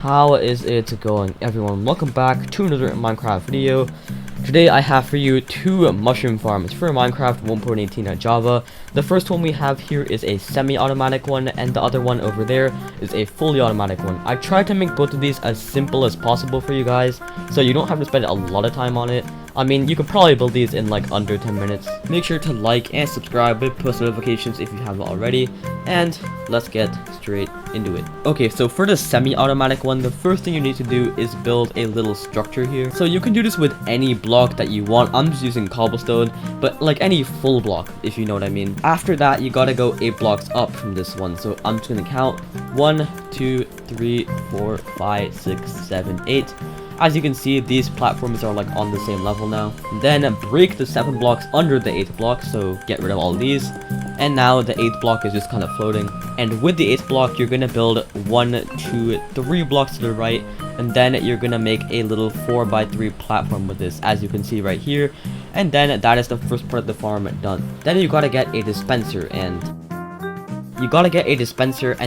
How is it going, everyone? Welcome back to another Minecraft video. Today I have for you two mushroom farms for Minecraft 1.18 Java. The first one we have here is a semi-automatic one, and the other one over there is a fully automatic one. I tried to make both of these as simple as possible for you guys, so you don't have to spend a lot of time on it. I mean, you could probably build these in like under 10 minutes. Make sure to like and subscribe with post notifications if you haven't already, and let's get straight into it. Okay, so for the semi-automatic one, the first thing you need to do is build a little structure here. So you can do this with any block that you want. I'm just using cobblestone, but like any full block, if you know what I mean. After that, you gotta go 8 blocks up from this one. So I'm just gonna count 1, 2, 3, 4, 5, 6, 7, 8. As you can see, these platforms are like on the same level now. Then break the 7 blocks under the 8th block, so get rid of all of these. And now the 8th block is just kind of floating. And with the 8th block, you're gonna build 1, 2, 3 blocks to the right, and then you're gonna make a little 4x3 platform with this, as you can see right here. And then that is the first part of the farm done. Then you gotta get a dispenser, and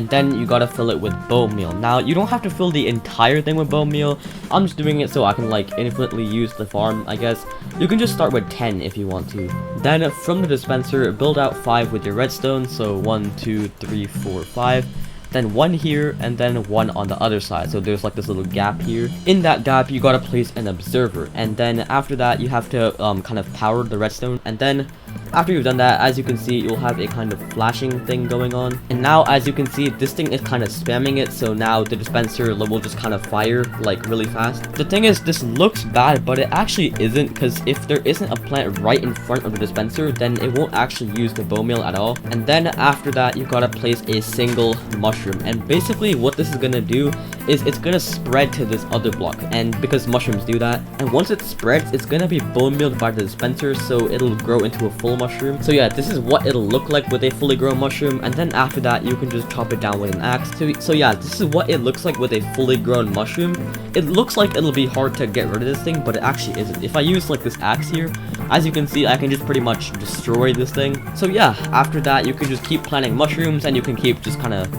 then you gotta fill it with bone meal. Now, you don't have to fill the entire thing with bone meal. I'm just doing it so I can like infinitely use the farm, I guess. You can just start with 10 if you want to. Then from the dispenser, build out 5 with your redstone. So 1, 2, 3, 4, 5. Then 1 here, and then 1 on the other side. So there's like this little gap here. In that gap, you gotta place an observer, and then after that, you have to kind of power the redstone. And then after you've done that, as you can see, you'll have a kind of flashing thing going on. And now, as you can see, this thing is kind of spamming it, so now the dispenser will just kind of fire like really fast. The thing is, this looks bad, but it actually isn't, because if there isn't a plant right in front of the dispenser, then it won't actually use the bone meal at all. And then after that, you gotta place a single mushroom. And basically what this is gonna do is it's gonna spread to this other block, and because mushrooms do that, and once it spreads, it's gonna be bone mealed by the dispenser, so it'll grow into a full mushroom. So yeah, this is what it'll look like with a fully grown mushroom, and then after that you can just chop it down with an axe. So yeah, this is what it looks like with a fully grown mushroom. It looks like it'll be hard to get rid of this thing, but it actually isn't. If I use like this axe here, as you can see, I can just pretty much destroy this thing. So yeah, after that you can just keep planting mushrooms, and you can keep just kind of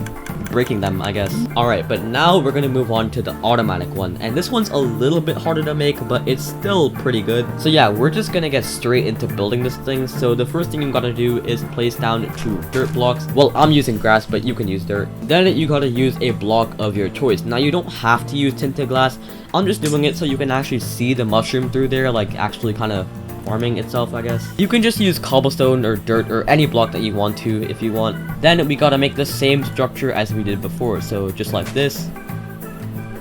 breaking them, I guess. Alright, but now we're gonna move on to the automatic one, and this one's a little bit harder to make, but it's still pretty good. So yeah, we're just gonna get straight into building this thing. So the first thing you gotta do is place down 2 dirt blocks. Well, I'm using grass, but you can use dirt. Then you gotta use a block of your choice. Now, you don't have to use tinted glass. I'm just doing it so you can actually see the mushroom through there, like actually kind of farming itself, I guess. You can just use cobblestone or dirt or any block that you want to if you want. Then we gotta make the same structure as we did before, so just like this.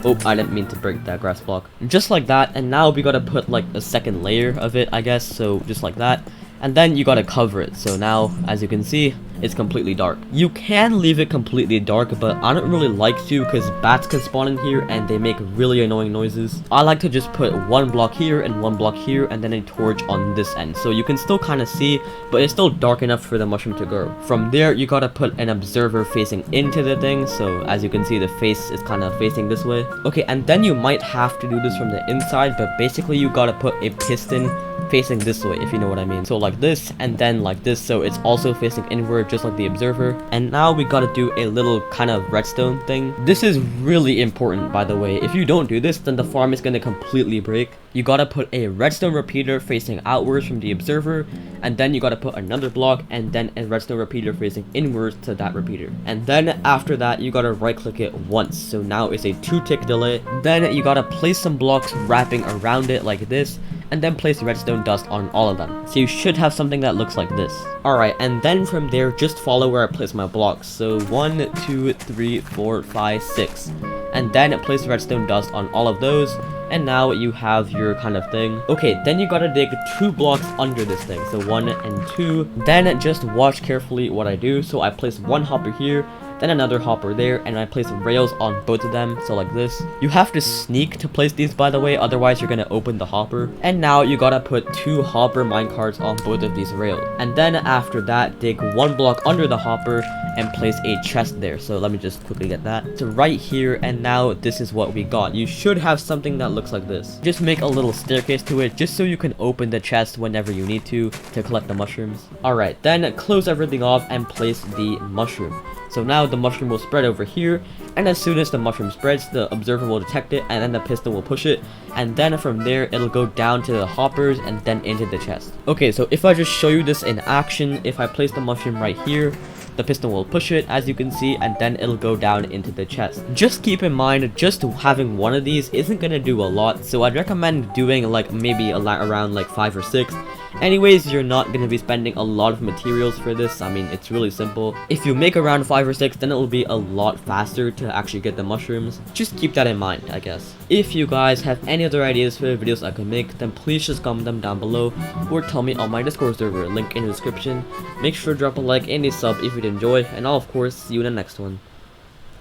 Oh, I didn't mean to break that grass block. Just like that, and now we gotta put like a second layer of it, I guess, so just like that. And then you gotta cover it, so now, as you can see, it's completely dark. You can leave it completely dark, but I don't really like to, because bats can spawn in here and they make really annoying noises. I like to just put 1 block here and 1 block here, and then a torch on this end, so you can still kind of see, but it's still dark enough for the mushroom to grow. From there, you gotta put an observer facing into the thing, so as you can see, the face is kind of facing this way. Okay, and then you might have to do this from the inside, but basically you gotta put a piston facing this way, if you know what I mean. So like this, and then like this, so it's also facing inward, just like the observer. And now we gotta do a little kind of redstone thing. This is really important, by the way. If you don't do this, then the farm is gonna completely break. You gotta put a redstone repeater facing outwards from the observer, and then you gotta put another block, and then a redstone repeater facing inwards to that repeater. And then after that, you gotta right click it once, so now it's a 2-tick delay. Then you gotta place some blocks wrapping around it like this, and then place redstone dust on all of them. So you should have something that looks like this. Alright, and then from there, just follow where I place my blocks. So 1, 2, 3, 4, 5, 6. And then place redstone dust on all of those. And now you have your kind of thing. Okay, then you gotta dig 2 blocks under this thing. So 1 and 2. Then just watch carefully what I do. So I place 1 hopper here, then another hopper there, and I place rails on both of them, so like this. You have to sneak to place these, by the way, otherwise you're gonna open the hopper. And now you gotta put 2 hopper minecarts on both of these rails. And then after that, dig 1 block under the hopper and place a chest there. So let me just quickly get that. So right here, and now this is what we got. You should have something that looks like this. Just make a little staircase to it, just so you can open the chest whenever you need to collect the mushrooms. Alright, then close everything off and place the mushroom. So now the mushroom will spread over here, and as soon as the mushroom spreads, the observer will detect it, and then the piston will push it, and then from there it'll go down to the hoppers and then into the chest. Okay, so if I just show you this in action, if I place the mushroom right here, the piston will push it, as you can see, and then it'll go down into the chest. Just keep in mind, just having one of these isn't gonna do a lot, so I'd recommend doing like maybe around like 5 or 6. Anyways, you're not gonna be spending a lot of materials for this. I mean, it's really simple. If you make around 5 or 6, then it'll be a lot faster to actually get the mushrooms. Just keep that in mind, I guess. If you guys have any other ideas for the videos I could make, then please just comment them down below, or tell me on my Discord server, link in the description. Make sure to drop a like and a sub if you did enjoy, and I'll of course see you in the next one.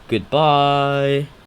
Goodbye!